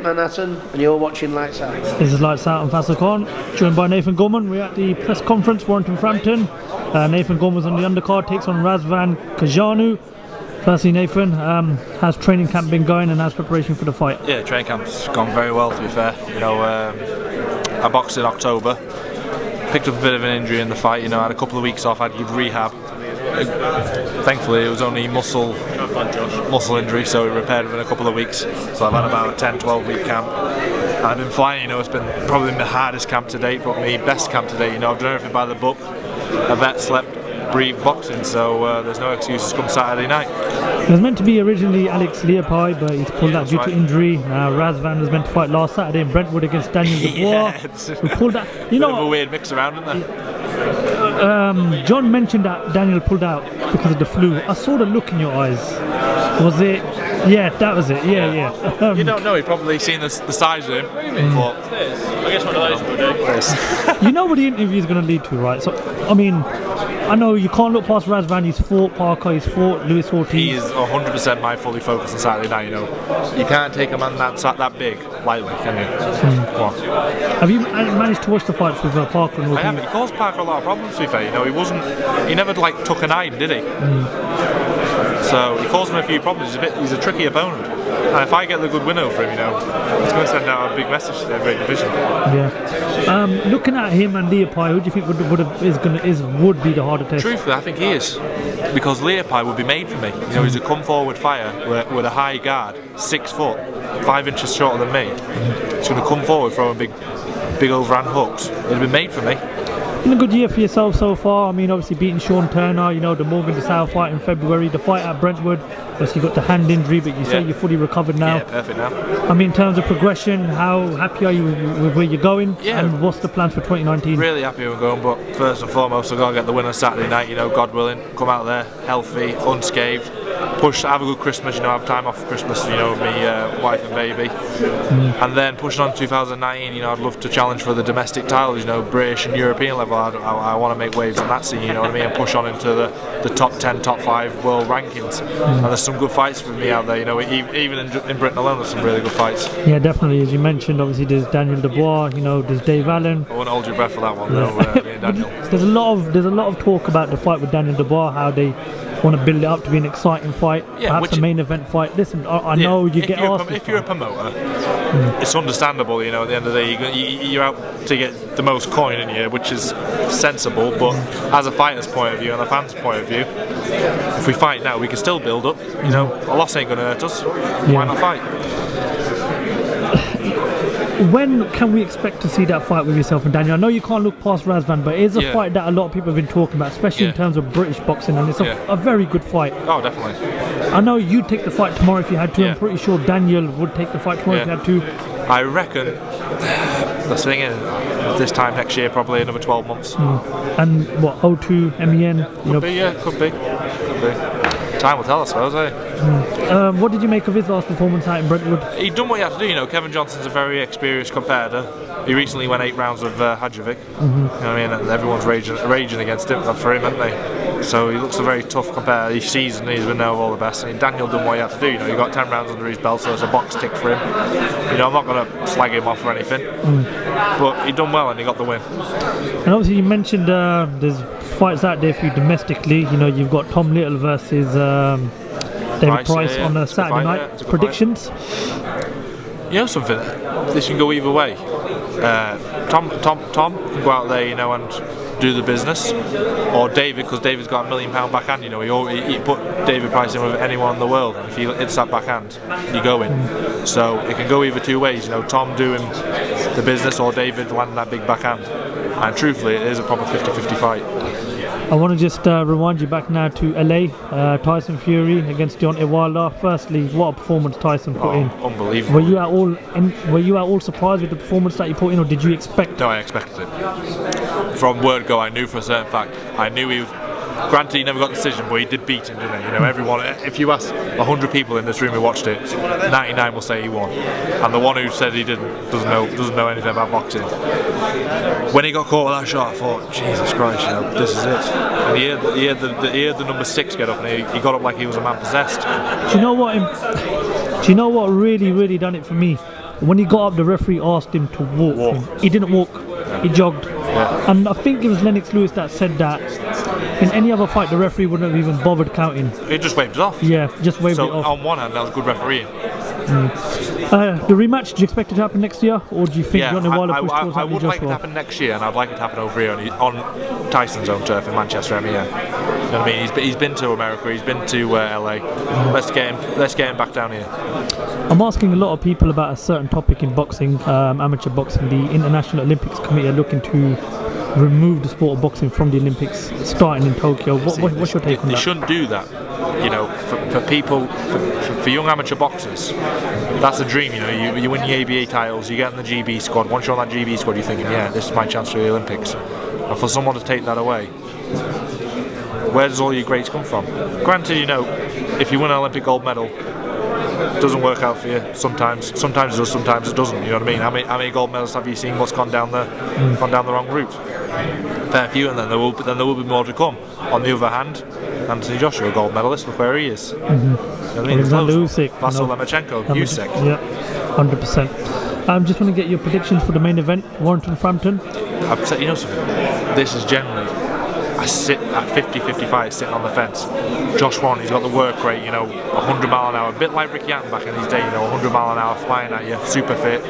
Manhattan, and you're watching Lights Out. This is Lights Out on FAISAL Khan, joined by Nathan Gorman. We're at the press conference, Warrington, Frampton. Nathan Gorman was on the undercard, takes on Razvan Kajanu. Firstly, Nathan, how's training camp been going and how's preparation for the fight? Yeah, training camp's gone very well, to be fair. You know, I boxed in October, picked up a bit of an injury in the fight. You know, had a couple of weeks off, had good rehab. Thankfully, it was only muscle injury, so it repaired within a couple of weeks. So I've had about a 10-12 week camp. I've been flying. You know, it's been probably my hardest camp to date, but my best camp to date. You know, I've done everything by the book. I've vet, slept, breathed boxing, so there's no excuses come Saturday night. It was meant to be originally Alex Leopai, but he's pulled out due to injury. Razvan was meant to fight last Saturday in Brentwood against Daniel Dubois. We pulled out. You know, bit of a weird mix around, isn't there? John mentioned that Daniel pulled out because of the flu. I saw the look in your eyes. Was it? Yeah, that was it. Yeah. You don't know. You've probably seen the size of him. But I guess one of those would do. You know what the interview is going to lead to, right? So, I mean, I know you can't look past Razvan. He's fought Parker. He's fought Lewis Ortiz. He is 100% my fully focused on Saturday night. You know, you can't take a man that big lightly, can you? Come on. Have you managed to watch the fights with Parker and Ortiz? I haven't. He caused Parker a lot of problems, to be fair. You know, he never like took an eye, did he? So he caused him a few problems. He's a tricky opponent, and if I get the good win over him, you know, it's going to send out a big message to every division. Yeah. Looking at him and Leopai, who do you think would be the harder test? Truthfully, I think he is, because Leopai would be made for me. You know, he's a come forward fighter with a high guard, 6 foot, 5 inches shorter than me. He's going to come forward throwing big overhand hooks. It'd be made for me. Been a good year for yourself so far. I mean, obviously beating Sean Turner, you know, the Morgan DeSalle fight in February, the fight at Brentwood. Obviously you got the hand injury, but you say you're fully recovered now. Yeah, perfect now. I mean, in terms of progression, how happy are you with where you're going? Yeah. And what's the plans for 2019? Really happy we're going, but first and foremost, I've got to get the win on Saturday night, you know, God willing. Come out there healthy, unscathed. Have a good Christmas, you know, have time off for Christmas, you know, with me wife and baby. And then pushing on 2019, you know, I'd love to challenge for the domestic titles, you know, British and European level. I want to make waves on that scene, you know what I mean, and push on into the top 10, top 5 world rankings. And there's some good fights for me out there, you know, even in Britain alone there's some really good fights. Yeah, definitely, as you mentioned, obviously there's Daniel Dubois, you know, there's Dave Allen. I won't hold your breath for that one though, me and Daniel. There's a lot of talk about the fight with Daniel Dubois, how they want to build it up to be an exciting fight, perhaps a main event fight. Listen, I know you get asked. If you're a promoter, it's understandable, you know, at the end of the day, you're out to get the most coin in you, which is sensible, but as a fighter's point of view and a fan's point of view, if we fight now, we can still build up, you know, a loss ain't going to hurt us, why not fight? When can we expect to see that fight with yourself and Daniel? I know you can't look past Razvan, but it is a fight that a lot of people have been talking about, especially in terms of British boxing, and it's a very good fight. Oh, definitely. I know you'd take the fight tomorrow if you had to. I'm pretty sure Daniel would take the fight tomorrow if he had to. I reckon the thing is, this time next year, probably another 12 months. And what, O2, MEN? Could be. Time will tell, I suppose, What did you make of his last performance out in Brentwood? He done what he had to do, you know. Kevin Johnson's a very experienced competitor. He recently went 8 rounds with Hadjovic. You know what I mean? And everyone's raging against him for him, haven't they? So he looks a very tough competitor. He's seasoned, he's been there with all the best. And Daniel done what he had to do, you know. He got 10 rounds under his belt, so it's a box tick for him. You know, I'm not going to slag him off or anything. But he done well and he got the win. And obviously you mentioned there's fights out there for you domestically. You know, you've got Tom Little versus David Price on a Saturday night. Predictions? You know something? This can go either way. Tom can go out there, you know, and do the business, or David, because David's got £1 million backhand. You know, he put David Price in with anyone in the world, and if he hits that backhand, you go in. So it can go either two ways. You know, Tom doing the business or David landing that big backhand. And truthfully, it is a proper 50-50 fight. I want to just rewind you back now to LA, Tyson Fury against Deontay Wilder. Firstly, what a performance Tyson put in. Unbelievable. Were you at all surprised with the performance that he put in, or did you expect? No, I expected it. From word go, I knew for a certain fact. I knew he was. Granted, he never got the decision, but he did beat him, didn't he? You know, everyone. If you ask 100 people in this room who watched it, 99 will say he won, and the one who said he didn't doesn't know anything about boxing. When he got caught with that shot, I thought, Jesus Christ, you know, this is it. And he had the number 6 get up, and he got up like he was a man possessed. Do you know what really done it for me? When he got up, the referee asked him to walk. He didn't walk, he jogged. Yeah. And I think it was Lennox Lewis that said that in any other fight, the referee wouldn't have even bothered counting. He just waved it off. Yeah, just waved So it off. on one hand, that was good refereeing. The rematch, do you expect it to happen next year? Or do you think Johnny Wilder push towards I Anthony would like it to Joshua? happen next year, and I'd like it to happen over here on Tyson's own turf in Manchester, MEN. You know what I mean? He's been to America, he's been to LA. Let's get him back down here. I'm asking a lot of people about a certain topic in boxing, amateur boxing. The International Olympics Committee are looking to remove the sport of boxing from the Olympics starting in Tokyo. What's your take on They that? shouldn't do that. You know, for people, for young amateur boxers, that's a dream. You know, you win the ABA titles, you get in the GB squad. Once you're on that GB squad, you're thinking, yeah, this is my chance for the Olympics. And for someone to take that away, where does all your greats come from? Granted, you know, if you win an Olympic gold medal, it doesn't work out for you. Sometimes it does, sometimes it doesn't. You know what I mean? How many gold medals have you seen? What's gone down the wrong route? Fair few, and then there will be more to come. On the other hand, Anthony Joshua, gold medalist, look where he is. You know what I mean? Usyk, FAISAL, Lomachenko, Usyk. Yeah, 100%. Just want to get your predictions for the main event, Warrington Frampton. I've said, you know something, this is generally, I sit at 50-55 sitting on the fence. Josh Warren, he's got the work rate, you know, 100 mile an hour, a bit like Ricky Hatton back in his day, you know, 100 mile an hour flying at you, super fit.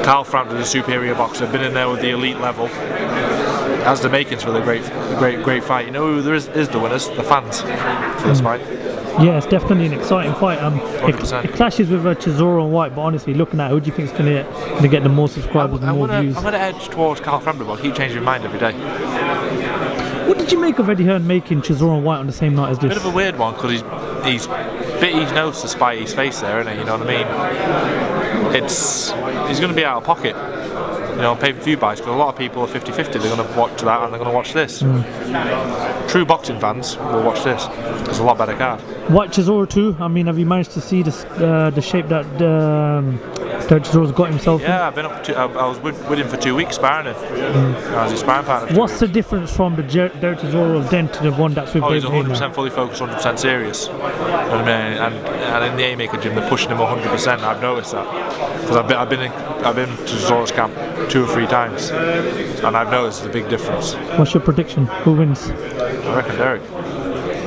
Carl Frampton, a superior boxer, been in there with the elite level. Has the makings for the great fight. You know who there is the winners? The fans for this fight. Yeah, it's definitely an exciting fight. 100%. It clashes with Chisora and White, but honestly, looking at who do you think is going to get the more subscribers and more views? I'm going to edge towards Carl Frampton, but I keep changing my mind every day. What did you make of Eddie Hearn making Chisora and White on the same night as this? Bit of a weird one because he's bit his nose to spite his face there, isn't he? You know what I mean? He's going to be out of pocket. You know, pay-per-view buys, because a lot of people are 50-50. They're going to watch that and they're going to watch this. True boxing fans will watch this. It's a lot better card. White Chisora too. I mean, have you managed to see the shape that Chisora's got himself in? Yeah, I was with him for 2 weeks sparring him. I was his sparring partner for 2 What's weeks. the difference from the Derek Chisora of then to the one that's with He's David 100% Hayman? fully focused, 100% serious. You know what I mean? And in the A-Maker gym, they're pushing him 100%. I've noticed that because I've been to Chisora's camp 2 or 3 times, and I've noticed the big difference. What's your prediction? Who wins? I reckon Derek,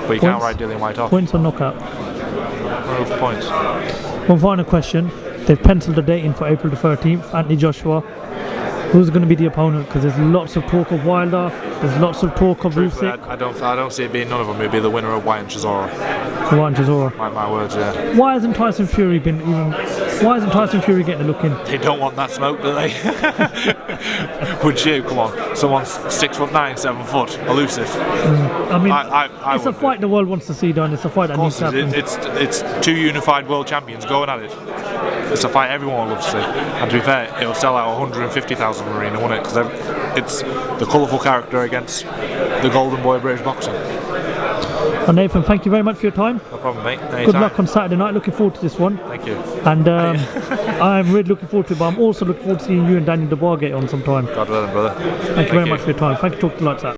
but you can't write Dillian White off. Points or knockout? I'll go for points. One final question. They've penciled a date in for April the 13th. Anthony Joshua. Who's going to be the opponent? Because there's lots of talk of Wilder. There's lots of talk of Truthfully, Usyk. I don't see it being none of them. It'll be the winner of White and Chisora. White and Chisora. My words, yeah. Why hasn't Tyson Fury getting a look in? They don't want that smoke, do they? Would you? Come on. Someone's 6'9", 7 foot, elusive. I mean, I it's a would fight the world wants to see done. It's a fight that needs to happen. It's 2 unified world champions going at it. It's a fight everyone would love to see. And to be fair, it'll sell out 150,000 arena, won't it? Because it's the colourful character against the golden boy of British boxing. And Nathan, thank you very much for your time. No problem, mate. Anytime. Good luck on Saturday night. Looking forward to this one. Thank you. And I'm really looking forward to it, but I'm also looking forward to seeing you and Daniel Dubois get on sometime. God willing, brother. Thank you very much for your time. Thank you. Talk to the lights out.